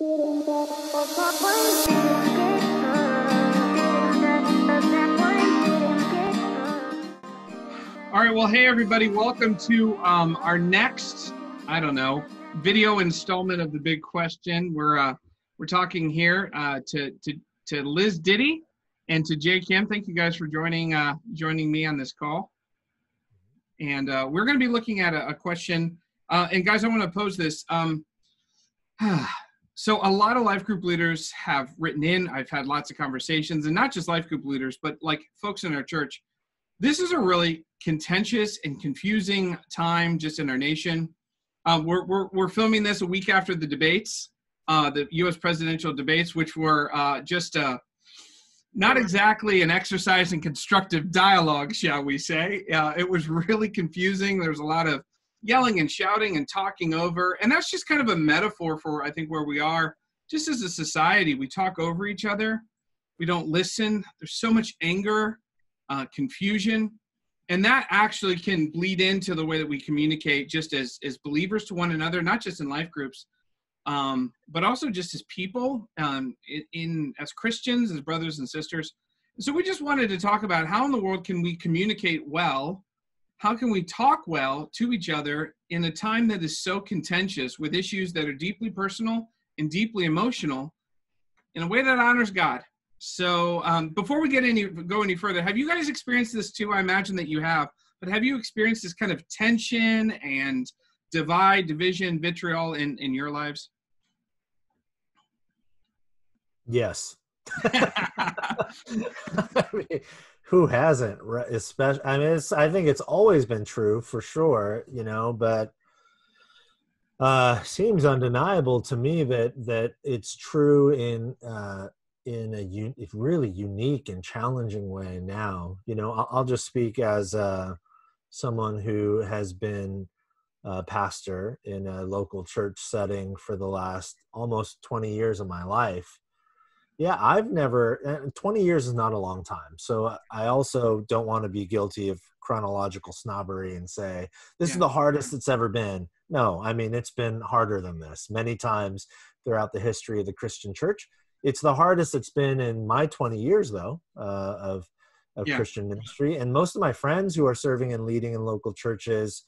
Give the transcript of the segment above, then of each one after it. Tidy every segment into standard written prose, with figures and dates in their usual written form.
All right, well, hey everybody, welcome to our next, video installment of The Big Question. We're talking here to Liz Diddy and to Jay Kim. Thank you guys for joining me on this call. And we're going to be looking at a question. And guys, I want to pose this. So a lot of life group leaders have written in. I've had lots of conversations, and not just life group leaders, but like folks in our church. This is a really contentious and confusing time just in our nation. We're filming this a week after the debates, the U.S. presidential debates, which were just not exactly an exercise in constructive dialogue, shall we say. It was really confusing. There was a lot of yelling and shouting and talking over. And that's just kind of a metaphor for, I think, where we are. Just as a society, we talk over each other. We don't listen. There's so much anger, confusion. And that actually can bleed into the way that we communicate just as believers to one another, not just in life groups, but also just as people, as Christians, as brothers and sisters. So we just wanted to talk about how in the world can we communicate well? How can we talk well to each other in a time that is so contentious with issues that are deeply personal and deeply emotional in a way that honors God? So before we go any further, have you guys experienced this too? I imagine that you have, but have you experienced this kind of tension and division, vitriol in your lives? Yes. I mean, who hasn't? Especially, I think it's always been true for sure, but seems undeniable to me that it's true in a really unique and challenging way now. I'll just speak as someone who has been a pastor in a local church setting for the last almost 20 years of my life. Yeah, 20 years is not a long time. So I also don't want to be guilty of chronological snobbery and say, this is the hardest it's ever been. No, it's been harder than this many times throughout the history of the Christian church. It's the hardest it's been in my 20 years, though, of Christian ministry. And most of my friends who are serving and leading in local churches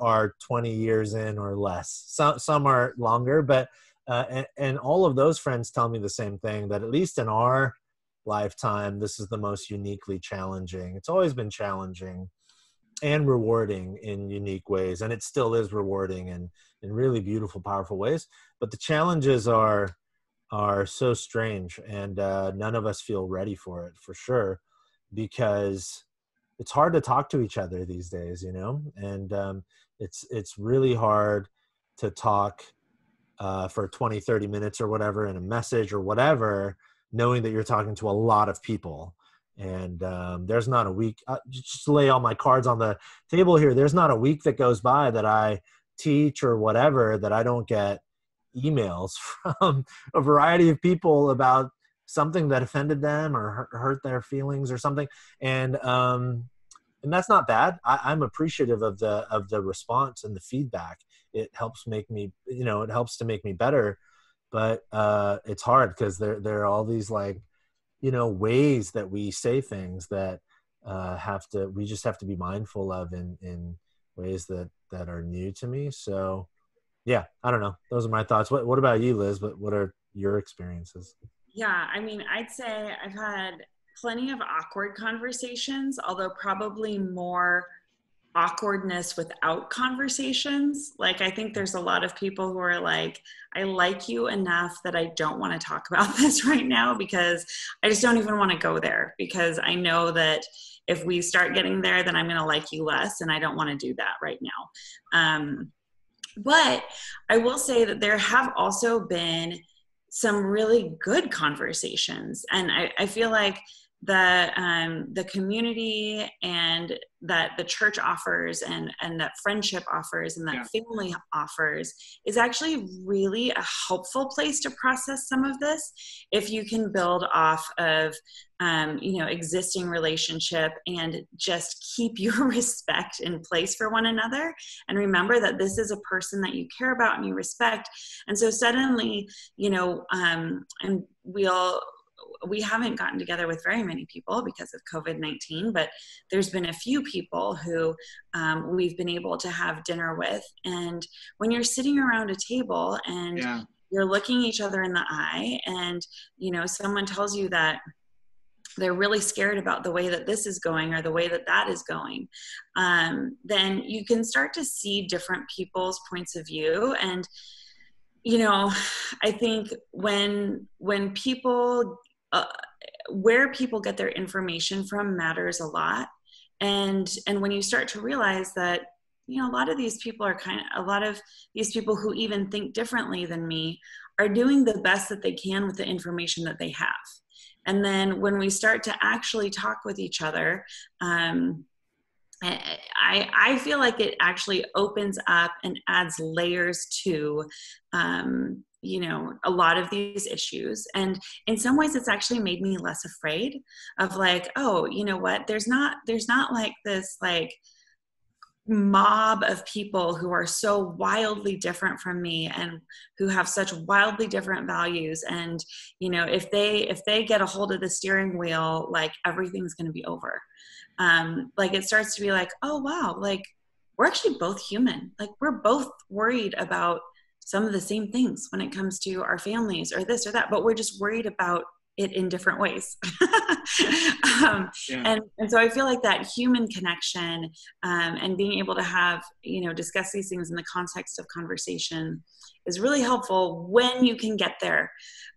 are 20 years in or less. Some are longer, but and all of those friends tell me the same thing, that at least in our lifetime, this is the most uniquely challenging. It's always been challenging and rewarding in unique ways, and it still is rewarding in really beautiful, powerful ways. But the challenges are so strange, and none of us feel ready for it, for sure, because it's hard to talk to each other these days, and it's really hard to talk for 20, 30 minutes or whatever in a message or whatever, knowing that you're talking to a lot of people. And there's not a week, just lay all my cards on the table here. There's not a week that goes by that I teach or whatever that I don't get emails from a variety of people about something that offended them or hurt their feelings or something. And that's not bad. I'm appreciative of the response and the feedback. It helps make me, it helps to make me better. But it's hard because there are all these ways that we say things that we just have to be mindful of in ways that are new to me. So yeah, I don't know. Those are my thoughts. What about you, Liz? What are your experiences? Yeah, I'd say I've had plenty of awkward conversations, although probably more awkwardness without conversations. I think there's a lot of people who are like, I like you enough that I don't want to talk about this right now because I just don't even want to go there, because I know that if we start getting there, then I'm going to like you less, and I don't want to do that right now. But I will say that there have also been some really good conversations. And I feel like the community and that the church offers and that friendship offers and that family offers is actually really a helpful place to process some of this if you can build off of existing relationship and just keep your respect in place for one another and remember that this is a person that you care about and you respect. And so suddenly, and we haven't gotten together with very many people because of COVID-19, but there's been a few people who we've been able to have dinner with. And when you're sitting around a table and you're looking each other in the eye and, someone tells you that they're really scared about the way that this is going or the way that that is going, then you can start to see different people's points of view. And, I think when people, where people get their information from matters a lot. And when you start to realize that, a lot of these people who even think differently than me are doing the best that they can with the information that they have. And then when we start to actually talk with each other, I feel like it actually opens up and adds layers to, a lot of these issues. And in some ways it's actually made me less afraid of like, oh, you know what, there's not like this like mob of people who are so wildly different from me and who have such wildly different values. And, if they get a hold of the steering wheel, like everything's going to be over. Like it starts to be like, oh, wow, like we're actually both human. Like we're both worried about some of the same things when it comes to our families or this or that, but we're just worried about it in different ways. And so I feel like that human connection and being able to have, discuss these things in the context of conversation is really helpful when you can get there.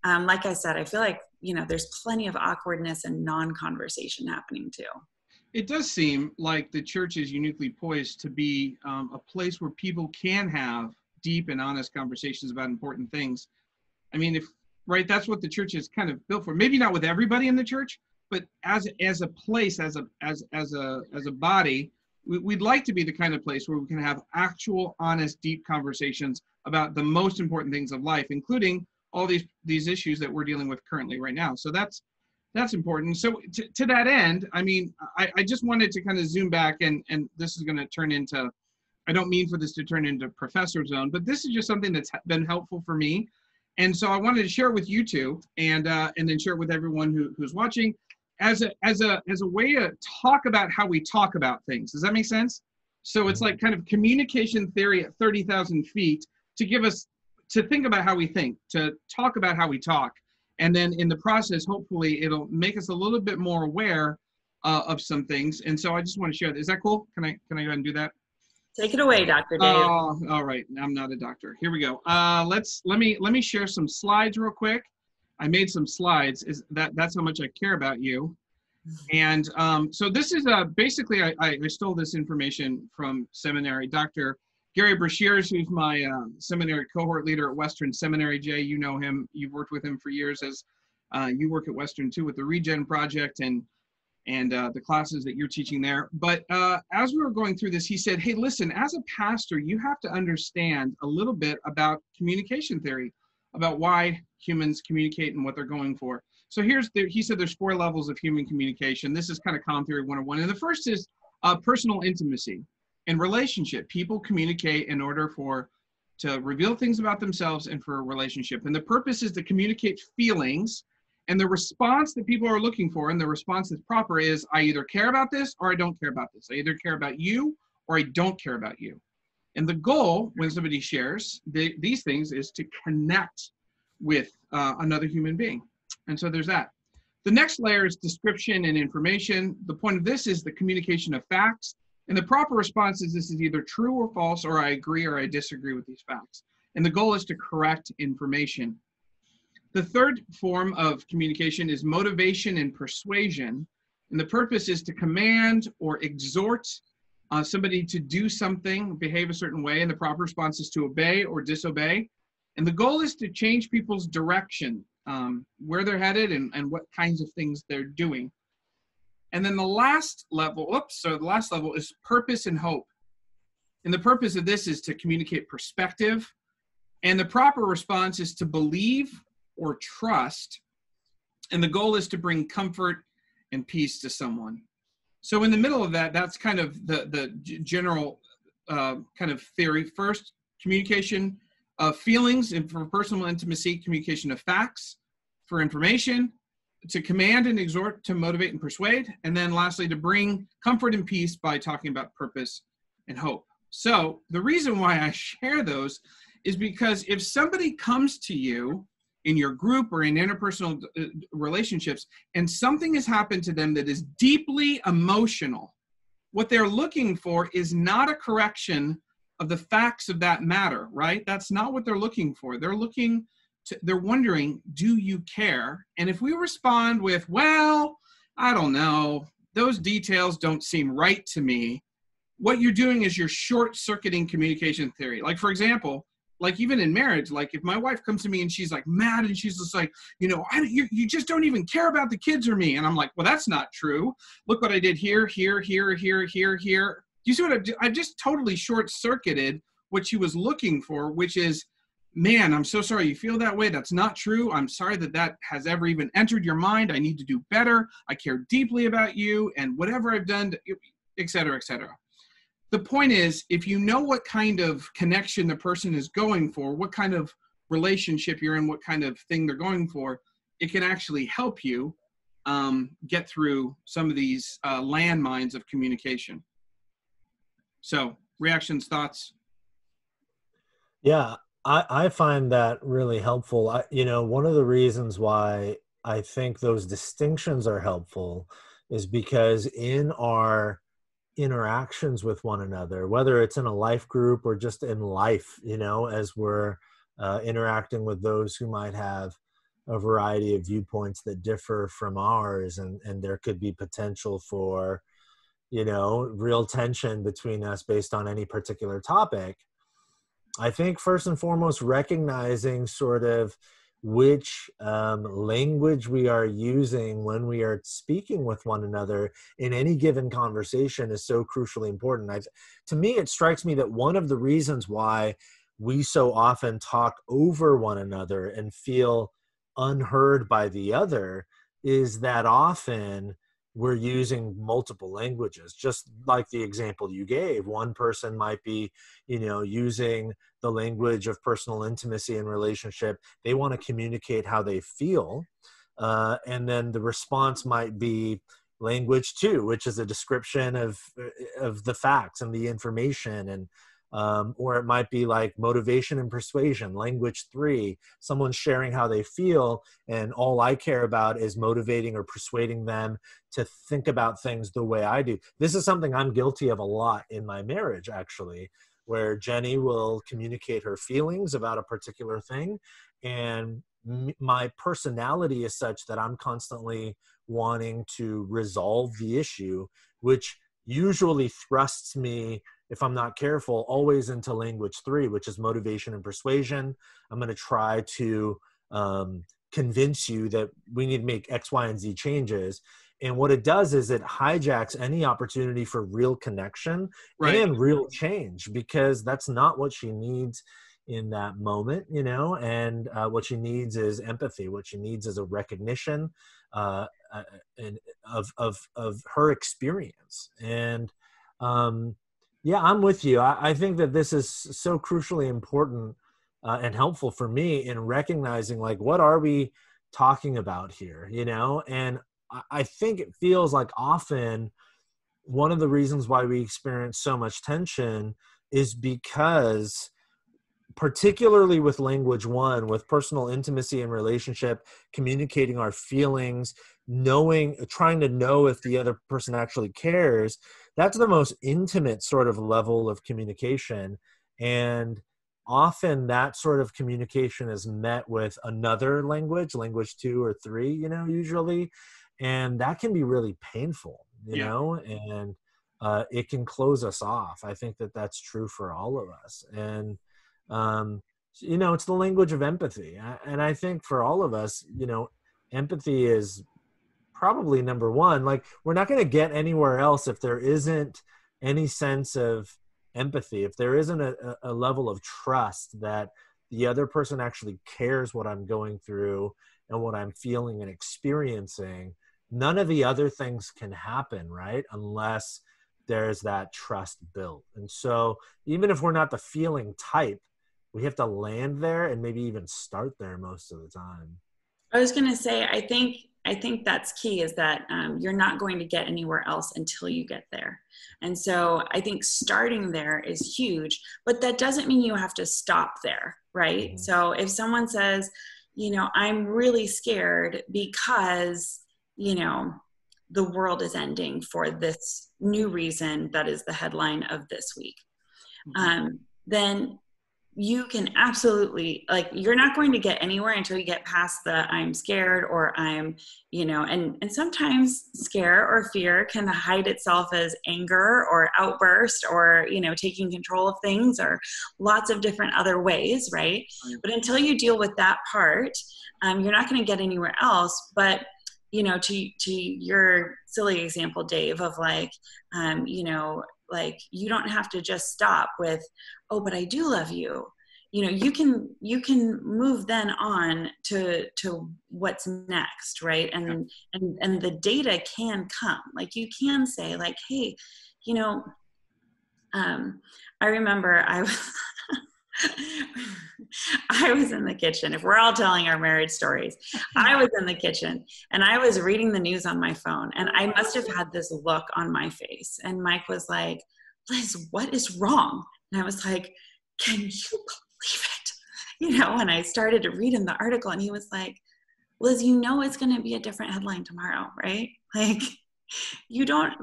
Like I said, I feel like, there's plenty of awkwardness and non-conversation happening too. It does seem like the church is uniquely poised to be a place where people can have deep and honest conversations about important things. I mean, that's what the church is kind of built for. Maybe not with everybody in the church, but as a place, as a body, we'd like to be the kind of place where we can have actual, honest, deep conversations about the most important things of life, including all these issues that we're dealing with currently right now. So that's important. So to that end, I mean, I just wanted to kind of zoom back, and this is going to turn into, I don't mean for this to turn into Professor Zone, but this is just something that's been helpful for me. And so I wanted to share it with you two, and then share it with everyone who's watching as a way to talk about how we talk about things. Does that make sense? So it's like kind of communication theory at 30,000 feet to give us to think about how we think, to talk about how we talk. And then in the process, hopefully it'll make us a little bit more aware of some things. And so I just want to share that. Is that cool? Can I go ahead and do that? Take it away, Dr. Dave. Oh, all right. I'm not a doctor. Here we go. Let me share some slides real quick. I made some slides. That's how much I care about you. And so this is basically I stole this information from seminary. Dr. Gary Brashears, who's my seminary cohort leader at Western Seminary. Jay, you know him. You've worked with him for years, as you work at Western too with the Regen Project and the classes that you're teaching there. But as we were going through this, he said, hey, listen, as a pastor, you have to understand a little bit about communication theory, about why humans communicate and what they're going for. So he said there's 4 levels of human communication. This is kind of comm theory 101. And the first is personal intimacy and relationship. People communicate in order to reveal things about themselves and for a relationship. And the purpose is to communicate feelings. And the response that people are looking for, and the response that's proper, is I either care about this or I don't care about this. I either care about you or I don't care about you. And the goal when somebody shares these things is to connect with another human being. And so there's that. The next layer is description and information. The point of this is the communication of facts. And the proper response is this is either true or false, or I agree or I disagree with these facts. And the goal is to correct information. The third form of communication is motivation and persuasion. And the purpose is to command or exhort somebody to do something, behave a certain way, and the proper response is to obey or disobey. And the goal is to change people's direction, where they're headed and what kinds of things they're doing. And then the last level, the last level is purpose and hope. And the purpose of this is to communicate perspective. And the proper response is to believe or trust. And the goal is to bring comfort and peace to someone. So in the middle of that, that's kind of the general kind of theory. First, communication of feelings, and for personal intimacy, communication of facts, for information, to command and exhort, to motivate and persuade, and then lastly, to bring comfort and peace by talking about purpose and hope. So the reason why I share those is because if somebody comes to you in your group or in interpersonal relationships and something has happened to them that is deeply emotional, what they're looking for is not a correction of the facts of that matter, right? That's not what they're looking for. They're wondering, do you care? And if we respond with, well, I don't know, those details don't seem right to me, what you're doing is you're short-circuiting communication theory. Like, for example, like even in marriage, like if my wife comes to me and she's like mad and she's just like, you just don't even care about the kids or me. And I'm like, well, that's not true. Look what I did here, here, here, here, here, here. Do you see what I just totally short-circuited what she was looking for, which is, man, I'm so sorry you feel that way. That's not true. I'm sorry that has ever even entered your mind. I need to do better. I care deeply about you and whatever I've done, et cetera, et cetera. The point is, if you know what kind of connection the person is going for, what kind of relationship you're in, what kind of thing they're going for, it can actually help you get through some of these landmines of communication. So, reactions, thoughts? Yeah, I find that really helpful. One of the reasons why I think those distinctions are helpful is because in our interactions with one another, whether it's in a life group or just in life, as we're interacting with those who might have a variety of viewpoints that differ from ours, and there could be potential for, real tension between us based on any particular topic. I think first and foremost, recognizing sort of which language we are using when we are speaking with one another in any given conversation is so crucially important. To me, it strikes me that one of the reasons why we so often talk over one another and feel unheard by the other is that often we're using multiple languages. Just like the example you gave, one person might be, using the language of personal intimacy and relationship. They want to communicate how they feel. And then the response might be language 2, which is a description of the facts and the information. And or it might be like motivation and persuasion, language 3, someone's sharing how they feel, and all I care about is motivating or persuading them to think about things the way I do. This is something I'm guilty of a lot in my marriage, actually, where Jenny will communicate her feelings about a particular thing, and my personality is such that I'm constantly wanting to resolve the issue, which usually thrusts me, if I'm not careful, always into language 3, which is motivation and persuasion. I'm going to try to convince you that we need to make X, Y, and Z changes. And what it does is it hijacks any opportunity for real connection, right, and real change, because that's not what she needs in that moment, and what she needs is empathy. What she needs is a recognition and of her experience. And yeah, I'm with you. I think that this is so crucially important and helpful for me in recognizing, like, what are we talking about here, And I think it feels like often one of the reasons why we experience so much tension is because, particularly with language 1, with personal intimacy and relationship, communicating our feelings, trying to know if the other person actually cares, that's the most intimate sort of level of communication. And often that sort of communication is met with another language 2 or 3, usually. And that can be really painful, and it can close us off. I think that that's true for all of us. And, it's the language of empathy. And I think for all of us, empathy is probably number one. Like, we're not going to get anywhere else if there isn't any sense of empathy, if there isn't a level of trust that the other person actually cares what I'm going through and what I'm feeling and experiencing. None of the other things can happen, right? Unless there's that trust built. And so even if we're not the feeling type, we have to land there and maybe even start there most of the time. I was going to say, I think that's key, is that you're not going to get anywhere else until you get there. And so I think starting there is huge, but that doesn't mean you have to stop there, right? Mm-hmm. So if someone says, I'm really scared because, the world is ending for this new reason that is the headline of this week, then you can absolutely, you're not going to get anywhere until you get past the I'm scared, or I'm, and sometimes scare or fear can hide itself as anger or outburst or, taking control of things, or lots of different other ways, right? But until you deal with that part, you're not going to get anywhere else. But to your silly example, Dave, of you don't have to just stop with, oh, but I do love you. You can move then on to what's next, right? And the data can come. You can say hey, I remember I was in the kitchen. If we're all telling our marriage stories, I was in the kitchen and I was reading the news on my phone, and I must have had this look on my face. And Mike was like, Liz, what is wrong? And I was like, can you believe it? And I started to read him the article, and he was like, Liz, it's going to be a different headline tomorrow, right? You don't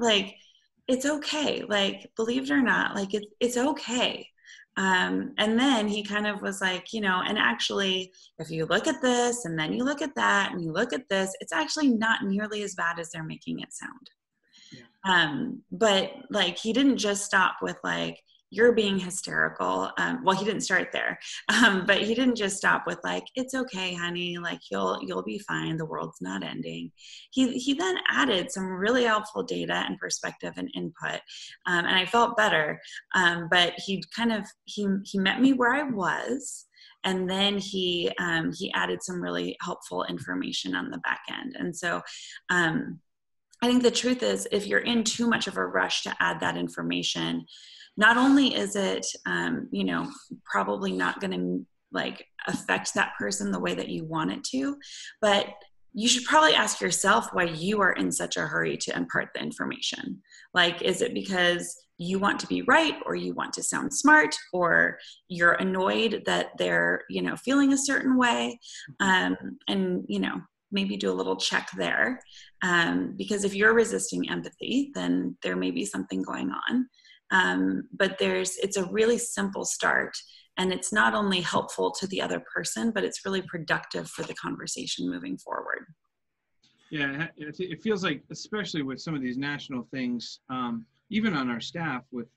it's okay. Believe it or not, it's okay. And then he kind of was like, and actually, if you look at this and then you look at that and you look at this, it's actually not nearly as bad as they're making it sound. Yeah. But he didn't just stop with you're being hysterical. Well, he didn't start there, but he didn't just stop with it's okay, honey. You'll be fine. The world's not ending. He then added some really helpful data and perspective and input, and I felt better. But he met me where I was, and then he added some really helpful information on the back end. And so I think the truth is, if you're in too much of a rush to add that information, not only is it, probably not going to affect that person the way that you want it to, but you should probably ask yourself why you are in such a hurry to impart the information. Is it because you want to be right, or you want to sound smart, or you're annoyed that they're, feeling a certain way? And, maybe do a little check there. Because if you're resisting empathy, then there may be something going on. But it's a really simple start, and it's not only helpful to the other person, but it's really productive for the conversation moving forward. Yeah, it feels like, especially with some of these national things, even on our staff, with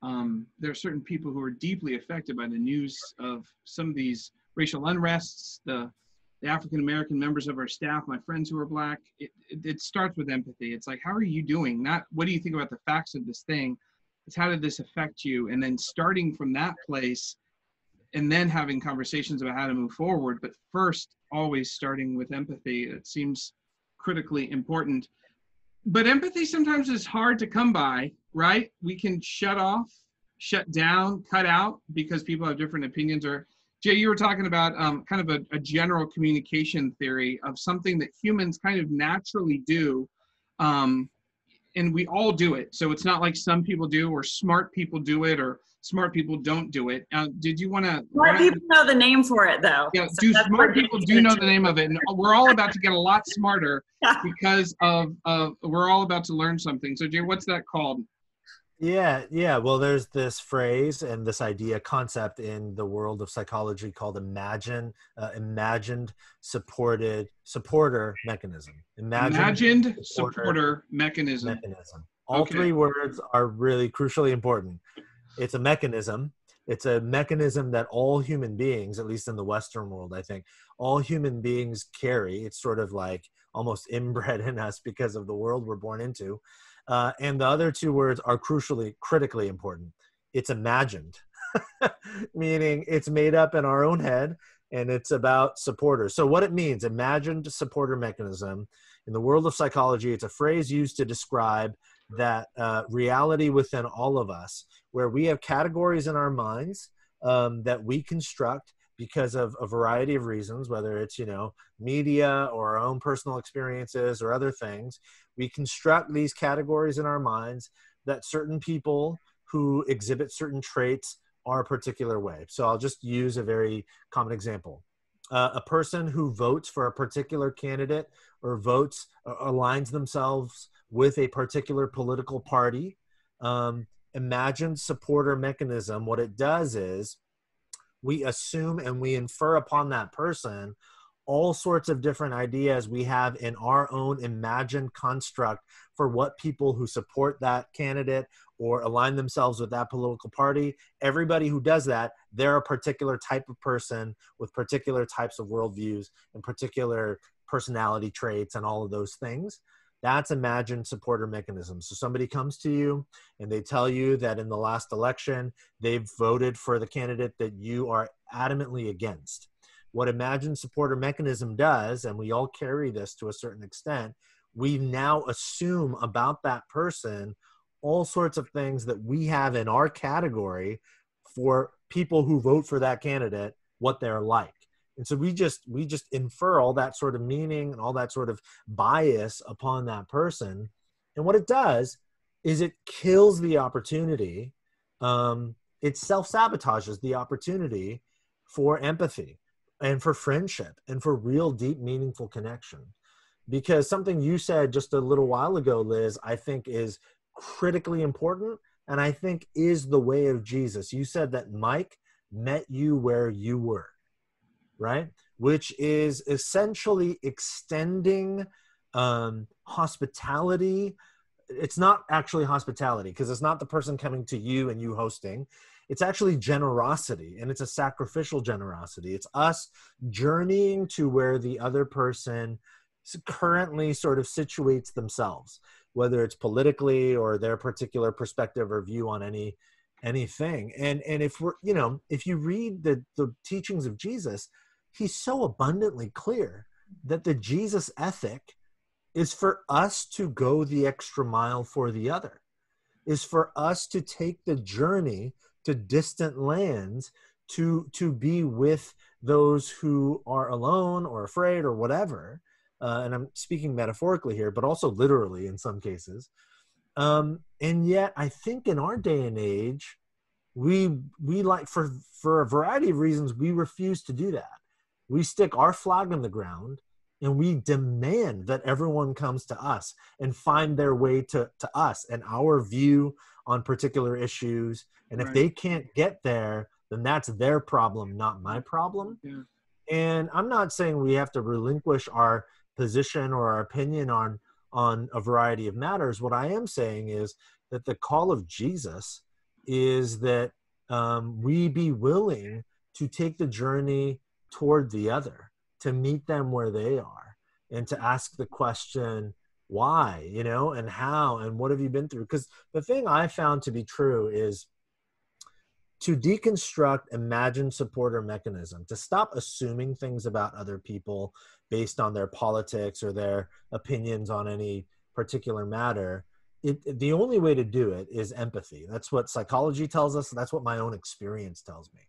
there are certain people who are deeply affected by the news of some of these racial unrests, the African-American members of our staff, my friends who are Black. It starts with empathy. It's how are you doing? Not what do you think about the facts of this thing? It's how did this affect you? And then starting from that place, and then having conversations about how to move forward. But first, always starting with empathy. It seems critically important. But empathy sometimes is hard to come by, right? We can shut off, shut down, cut out because people have different opinions. Or Jay, you were talking about kind of a general communication theory of something that humans kind of naturally do. And we all do it. So it's not like some people do, or smart people do it, or smart people don't do it. Did you want to? Smart people know the name for it, though. Yeah, so smart people do know the name of it. And we're all about to get a lot smarter because of we're all about to learn something. So Jay, what's that called? Yeah. Well, there's this phrase and this concept in the world of psychology called imagined supporter mechanism. Imagined supporter mechanism. All three words are really crucially important. It's a mechanism It's a mechanism that all human beings, at least in the Western world, I think, all human beings carry. It's sort of like almost inbred in us because of the world we're born into. And the other two words are critically important. It's imagined, meaning it's made up in our own head, and it's about supporters. So what it means, imagined supporter mechanism, in the world of psychology, it's a phrase used to describe that reality within all of us, where we have categories in our minds that we construct because of a variety of reasons, whether it's, media or our own personal experiences or other things. We construct these categories in our minds that certain people who exhibit certain traits are a particular way. So I'll just use a very common example. A person who votes for a particular candidate or aligns themselves with a particular political party, imagined supporter mechanism, what it does is we assume and we infer upon that person all sorts of different ideas we have in our own imagined construct for what people who support that candidate or align themselves with that political party. Everybody who does that, they're a particular type of person with particular types of worldviews and particular personality traits and all of those things. That's imagined supporter mechanism. So somebody comes to you and they tell you that in the last election, they've voted for the candidate that you are adamantly against. What imagined supporter mechanism does, and we all carry this to a certain extent, we now assume about that person all sorts of things that we have in our category for people who vote for that candidate, what they're like. And so we just infer all that sort of meaning and all that sort of bias upon that person. And what it does is it kills the opportunity. It self-sabotages the opportunity for empathy and for friendship and for real, deep, meaningful connection. Because something you said just a little while ago, Liz, I think is critically important, and I think is the way of Jesus. You said that Mike met you where you were, right? Which is essentially extending hospitality. It's not actually hospitality because it's not the person coming to you and you hosting. It's actually generosity, and it's a sacrificial generosity. It's us journeying to where the other person currently sort of situates themselves, whether it's politically or their particular perspective or view on anything. And if we're, if you read the teachings of Jesus, he's so abundantly clear that the Jesus ethic is for us to go the extra mile for the other, is for us to take the journey to distant lands to be with those who are alone or afraid or whatever. And I'm speaking metaphorically here, but also literally in some cases. And yet I think in our day and age, we like, for a variety of reasons, we refuse to do that. We stick our flag in the ground and we demand that everyone comes to us and find their way to us and our view on particular issues. And if they can't get there, then that's their problem, not my problem. Yeah. And I'm not saying we have to relinquish our position or our opinion on a variety of matters. What I am saying is that the call of Jesus is that we be willing to take the journey toward the other, to meet them where they are, and to ask the question, why, and how, and what have you been through? Because the thing I found to be true is to deconstruct imagined supporter mechanism, to stop assuming things about other people based on their politics or their opinions on any particular matter. The only way to do it is empathy. That's what psychology tells us. That's what my own experience tells me.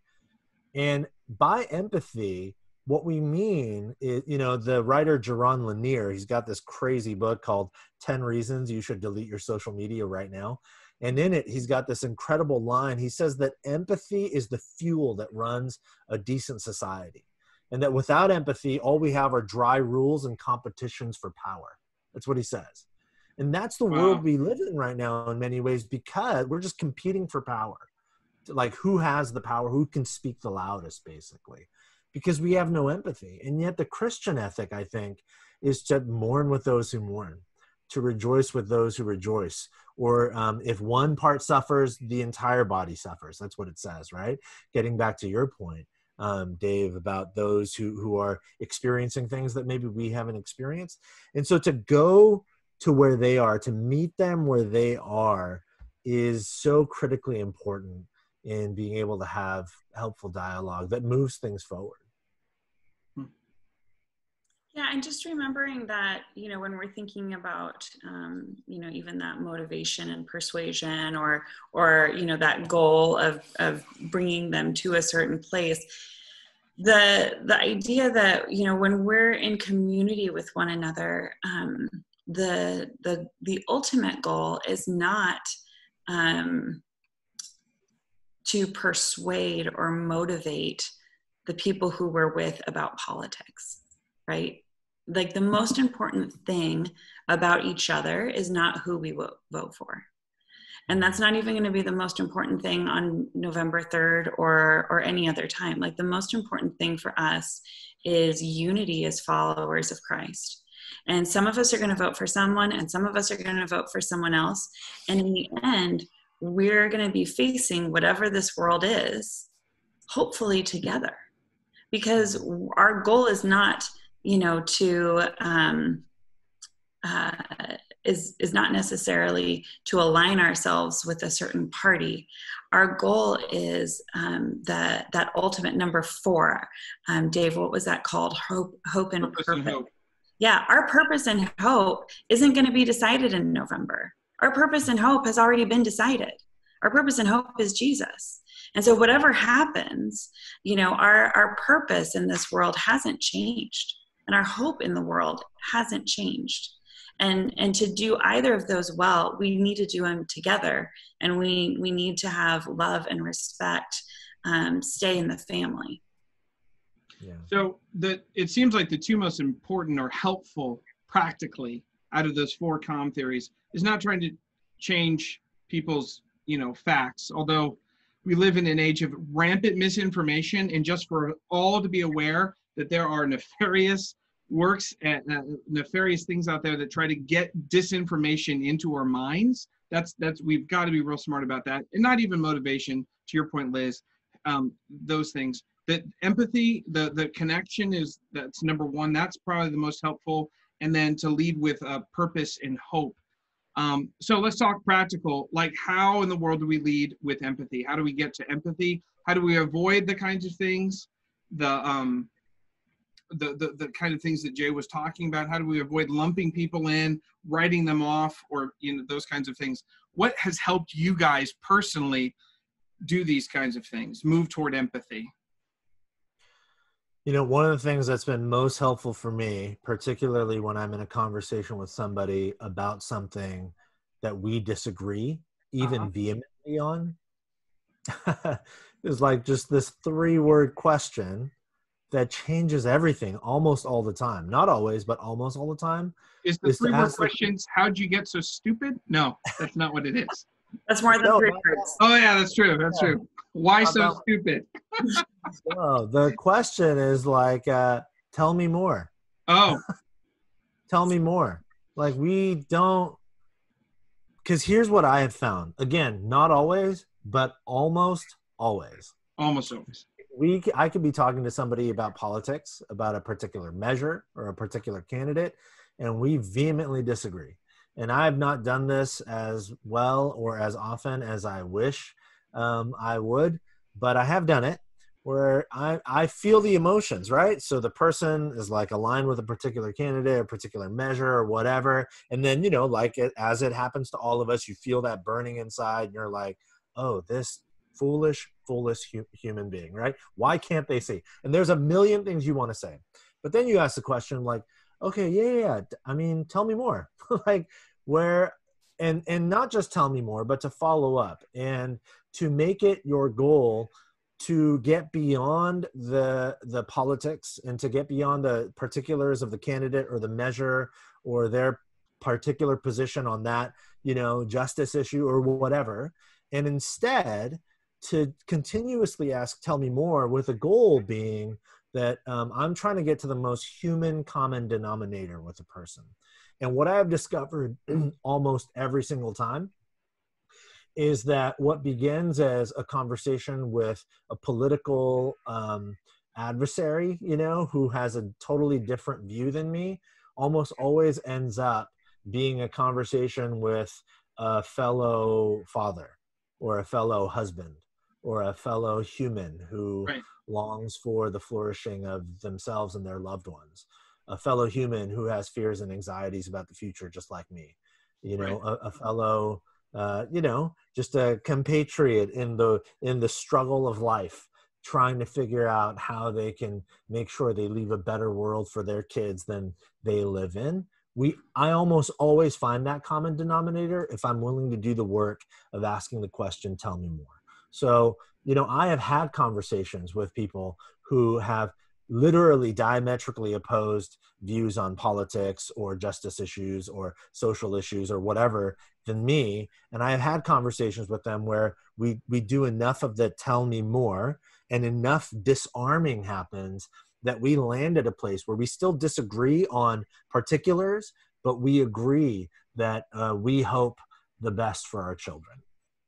And by empathy, what we mean is, the writer Jaron Lanier, he's got this crazy book called 10 Reasons You Should Delete Your Social Media Right Now. And in it, he's got this incredible line. He says that empathy is the fuel that runs a decent society. And that without empathy, all we have are dry rules and competitions for power. That's what he says. And that's the world we live in right now in many ways, because we're just competing for power. Like, who has the power? Who can speak the loudest, basically? Because we have no empathy. And yet the Christian ethic, I think, is to mourn with those who mourn, to rejoice with those who rejoice. Or if one part suffers, the entire body suffers. That's what it says, right? Getting back to your point, Dave, about those who are experiencing things that maybe we haven't experienced. And so to go to where they are, to meet them where they are, is so critically important in being able to have helpful dialogue that moves things forward. Yeah, and just remembering that, when we're thinking about, even that motivation and persuasion, or that goal of bringing them to a certain place, the idea that, when we're in community with one another, the ultimate goal is not to persuade or motivate the people who we're with about politics, right? Like, the most important thing about each other is not who we vote for. And that's not even going to be the most important thing on November 3rd or any other time. Like, the most important thing for us is unity as followers of Christ. And some of us are going to vote for someone, and some of us are going to vote for someone else. And in the end, we're going to be facing whatever this world is, hopefully together. Because our goal is not, is not necessarily to align ourselves with a certain party. Our goal is that ultimate number 4. Dave, what was that called? Hope and purpose. And hope. Yeah, our purpose and hope isn't going to be decided in November. Our purpose and hope has already been decided. Our purpose and hope is Jesus. And so whatever happens, our purpose in this world hasn't changed, and our hope in the world hasn't changed. And to do either of those well, we need to do them together, and we need to have love and respect stay in the family. Yeah. So it seems like the two most important or helpful practically out of those 4 calm theories is not trying to change people's, facts, although we live in an age of rampant misinformation, and just for all to be aware that there are nefarious works and nefarious things out there that try to get disinformation into our minds. That's we've got to be real smart about that. And not even motivation, to your point, Liz, those things. That empathy, the connection that's number 1. That's probably the most helpful. And then to lead with purpose and hope. So let's talk practical. Like, how in the world do we lead with empathy? How do we get to empathy? How do we avoid the kinds of things, the kind of things that Jay was talking about? How do we avoid lumping people in, writing them off, or those kinds of things? What has helped you guys personally do these kinds of things, move toward empathy? One of the things that's been most helpful for me, particularly when I'm in a conversation with somebody about something that we disagree, even vehemently on, is like just this 3-word question that changes everything almost all the time. Not always, but almost all the time. Is the 3-word questions, how'd you get so stupid? No, that's not what it is. That's more than 3 words. Oh yeah, that's true. That's true. Why so stupid? No, the question is like, tell me more. Oh. Tell me more. Like, we don't, because here's what I have found. Again, not always, but almost always. Almost always. I could be talking to somebody about politics, about a particular measure or a particular candidate, and we vehemently disagree. And I have not done this as well or as often as I wish I would, but I have done it where I feel the emotions, right? So the person is like aligned with a particular candidate, a particular measure or whatever. And then, as it happens to all of us, you feel that burning inside and you're like, oh, this foolish human being, right? Why can't they see? And there's a million things you want to say. But then you ask the question like, okay, yeah. I mean, tell me more. Like, where, and not just tell me more, but to follow up and to make it your goal to get beyond the politics and to get beyond the particulars of the candidate or the measure or their particular position on that, justice issue or whatever. And instead to continuously ask, tell me more, with a goal being that I'm trying to get to the most human common denominator with a person. And what I have discovered almost every single time is that what begins as a conversation with a political adversary, you know, who has a totally different view than me, almost always ends up being a conversation with a fellow father or a fellow husband or a fellow human who Right. longs for the flourishing of themselves and their loved ones, a fellow human who has fears and anxieties about the future, just like me, you know, Right. a fellow, you know, just a compatriot in the struggle of life, trying to figure out how they can make sure they leave a better world for their kids than they live in. I almost always find that common denominator if I'm willing to do the work of asking the question, tell me more. So, you know, I have had conversations with people who have literally diametrically opposed views on politics or justice issues or social issues or whatever than me. And I have had conversations with them where we do enough of the tell me more, and enough disarming happens that we land at a place where we still disagree on particulars, but we agree that we hope the best for our children.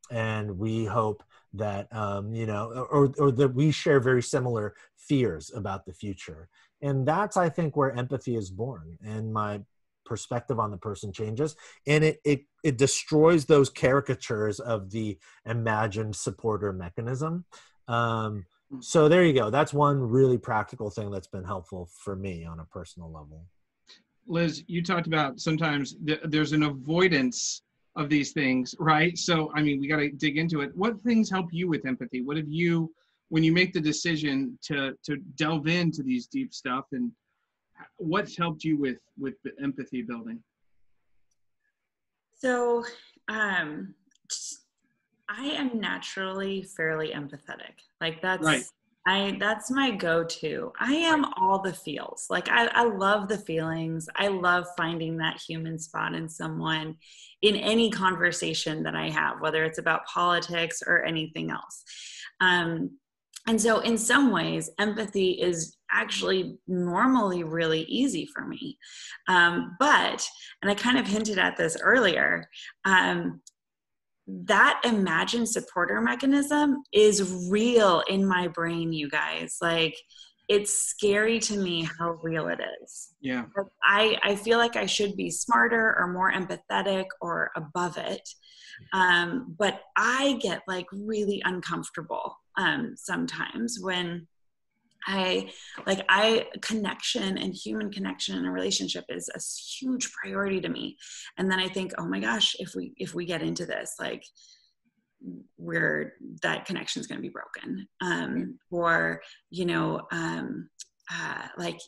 And we hope that, you know, or that we share very similar fears about the future. And that's, I think, where empathy is born. And my perspective on the person changes. And it destroys those caricatures of the imagined supporter mechanism. So there you go. That's one really practical thing that's been helpful for me on a personal level. Liz, you talked about sometimes there's an avoidance of these things, right? So, I mean, we got to dig into it. What things help you with empathy? What have you, when you make the decision to delve into these deep stuff, and what's helped you with the empathy building? So, I am naturally fairly empathetic. Like Right. that's my go-to. I am Right. all the feels. Like I love the feelings. I love finding that human spot in someone in any conversation that I have, whether it's about politics or anything else. And so in some ways, empathy is actually normally really easy for me. But, and I kind of hinted at this earlier, that imagined supporter mechanism is real in my brain, you guys. Like, it's scary to me how real it is. Yeah. I feel like I should be smarter or more empathetic or above it. But I get like really uncomfortable sometimes when connection and human connection in a relationship is a huge priority to me. And then I think, oh my gosh, if we get into this, like that connection is going to be broken. Or, you know, like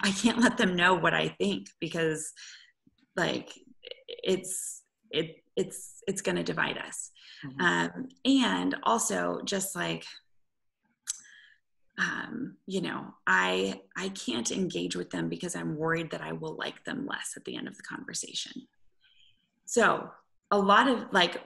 I can't let them know what I think because like it's going to divide us. Mm-hmm. And also just like, you know, I can't engage with them because I'm worried that I will like them less at the end of the conversation. So a lot of like,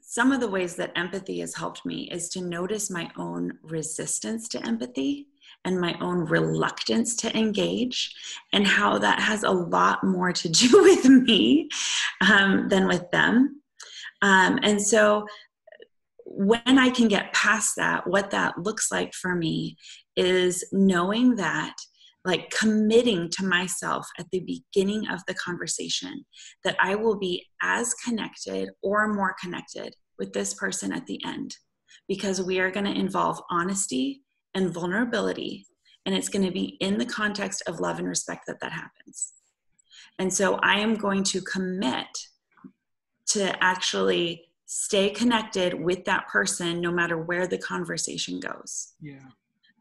some of the ways that empathy has helped me is to notice my own resistance to empathy and my own reluctance to engage, and how that has a lot more to do with me than with them. And so when I can get past that, what that looks like for me is knowing that, like committing to myself at the beginning of the conversation, that I will be as connected or more connected with this person at the end, because we are going to involve honesty and vulnerability, and it's going to be in the context of love and respect that happens. And so I am going to commit to actually stay connected with that person no matter where the conversation goes. Yeah.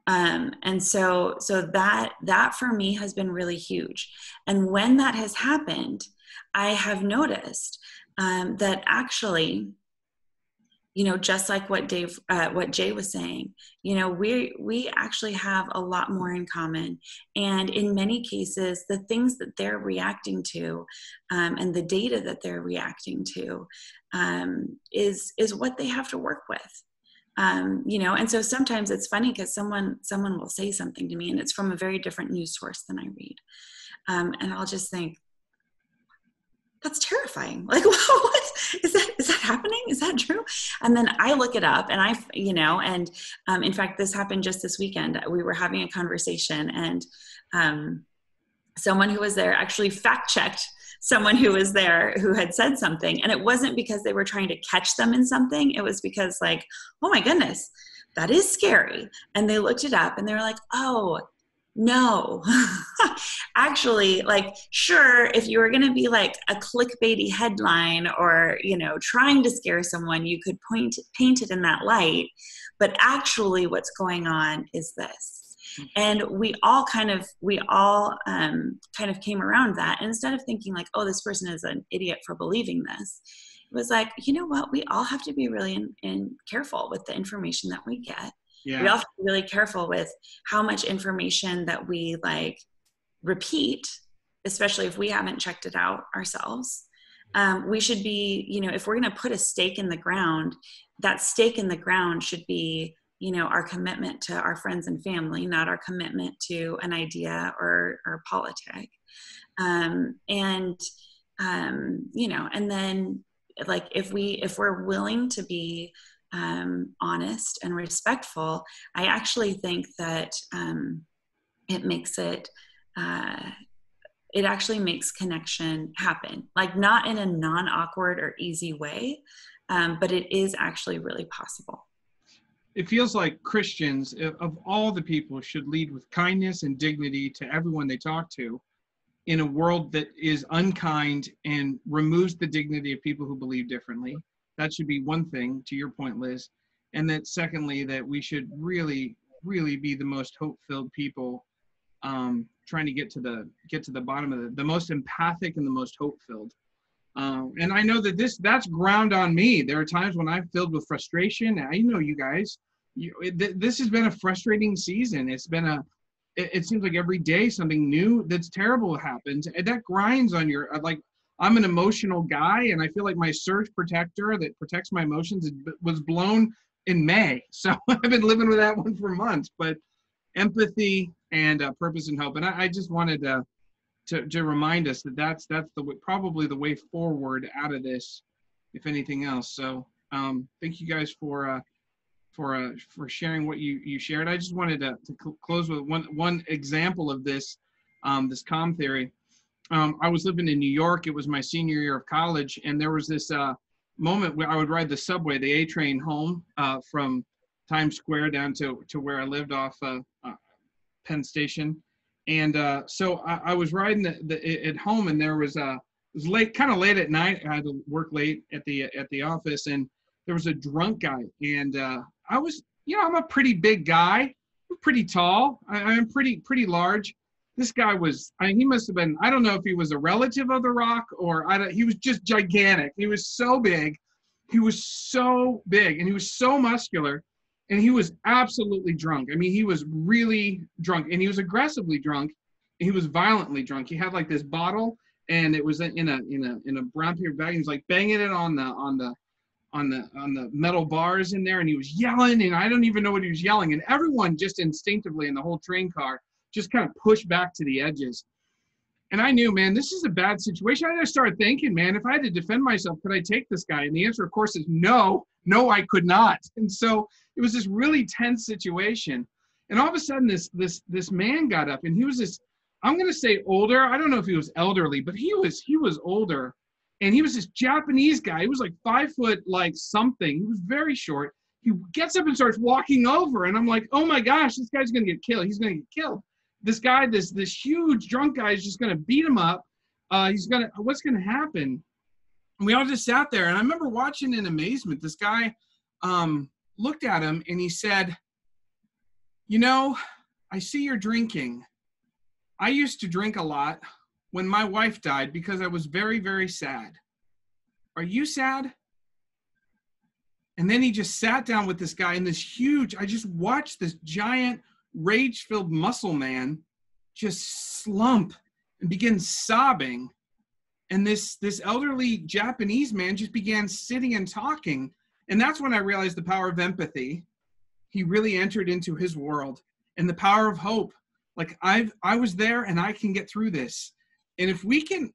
And so that for me has been really huge. And when that has happened, I have noticed that actually, you know, just like what Jay was saying, you know, we actually have a lot more in common. And in many cases, the things that they're reacting to and the data that they're reacting to is what they have to work with. You know, and so sometimes it's funny because someone will say something to me and it's from a very different news source than I read. And I'll just think, that's terrifying. Like, what is that happening? Is that true? And then I look it up and you know, and in fact, this happened just this weekend. We were having a conversation and someone who was there actually fact checked someone who was there who had said something. And it wasn't because they were trying to catch them in something. It was because like, oh my goodness, that is scary. And they looked it up and they were like, oh, no, actually, like, sure, if you were going to be like a clickbaity headline or, you know, trying to scare someone, you could paint it in that light. But actually what's going on is this. And we all kind of came around that. And instead of thinking like, oh, this person is an idiot for believing this, it was like, you know what, we all have to be really careful with the information that we get. Yeah. We all have to be really careful with how much information that we like repeat, especially if we haven't checked it out ourselves. We should be, you know, if we're going to put a stake in the ground, that stake in the ground should be, you know, our commitment to our friends and family, not our commitment to an idea or politic. You know, and then like, if we're willing to be honest and respectful, I actually think that it makes it actually makes connection happen, like not in a non-awkward or easy way, but it is actually really possible. It feels like Christians, of all the people, should lead with kindness and dignity to everyone they talk to in a world that is unkind and removes the dignity of people who believe differently. That should be one thing, to your point, Liz. And that secondly, that we should really, really be the most hope-filled people, trying to get to the bottom of the most empathic and the most hope-filled. And I know that that's ground on me. There are times when I'm filled with frustration. I know you guys, this has been a frustrating season. It seems like every day something new that's terrible happens. And that grinds on your, like, I'm an emotional guy and I feel like my surge protector that protects my emotions was blown in May. So I've been living with that one for months, but empathy and purpose and hope. And I just wanted to remind us that that's the way, probably the way forward out of this, if anything else. So thank you guys for sharing what you shared. I just wanted to close with one example of this calm theory. I was living in New York. It was my senior year of college, and there was this moment where I would ride the subway, the A train home from Times Square down to where I lived off Penn Station. And so I was riding at home, and there was it was late, kind of late at night. I had to work late at the office, and there was a drunk guy. And I was, you know, I'm a pretty big guy. I'm pretty tall. I'm pretty large. This guy was, he must have been, I don't know if he was a relative of The Rock or he was just gigantic. He was so big. He was so big, and he was so muscular. And he was absolutely drunk. I mean, he was really drunk, and he was aggressively drunk. He was violently drunk. He had like this bottle, and it was in a brown paper bag. He was like banging it on the metal bars in there, and he was yelling, and I don't even know what he was yelling. And everyone just instinctively in the whole train car just kind of pushed back to the edges. And I knew, man, this is a bad situation. I just started thinking, man, if I had to defend myself, could I take this guy? And the answer, of course, is no, I could not. And so it was this really tense situation. And all of a sudden, this man got up, and he was this, I'm going to say older. I don't know if he was elderly, but he was older. And he was this Japanese guy. He was like 5 foot, like something. He was very short. He gets up and starts walking over. And I'm like, oh my gosh, this guy's going to get killed. He's going to get killed. This guy, this huge drunk guy is just going to beat him up. What's going to happen? And we all just sat there. And I remember watching in amazement. This guy looked at him and he said, you know, I see you're drinking. I used to drink a lot when my wife died because I was very, very sad. Are you sad? And then he just sat down with this guy, and I just watched this giant rage-filled muscle man just slump and begin sobbing. And this elderly Japanese man just began sitting and talking. And that's when I realized the power of empathy. He really entered into his world, and the power of hope. Like I was there and I can get through this. And if we can,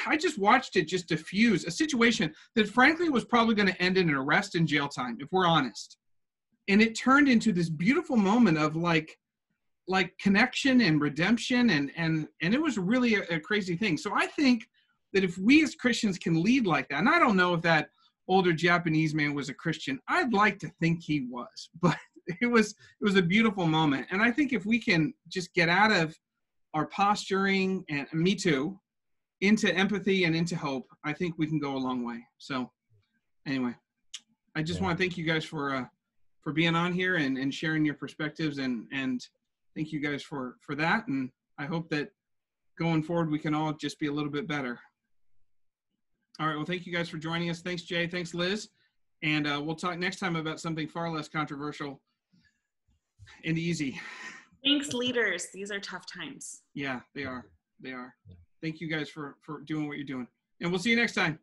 I just watched it just diffuse a situation that frankly was probably going to end in an arrest and jail time, if we're honest. And it turned into this beautiful moment of like connection and redemption. And it was really a crazy thing. So I think that if we as Christians can lead like that, and I don't know if that older Japanese man was a Christian, I'd like to think he was, but it was a beautiful moment. And I think if we can just get out of our posturing, and me too, into empathy and into hope, I think we can go a long way. So anyway, I just want to thank you guys for being on here and sharing your perspectives, and thank you guys for that. And I hope that going forward, we can all just be a little bit better. All right. Well, thank you guys for joining us. Thanks, Jay. Thanks, Liz. And we'll talk next time about something far less controversial and easy. Thanks, leaders. These are tough times. Yeah, they are. They are. Thank you guys for doing what you're doing. And we'll see you next time.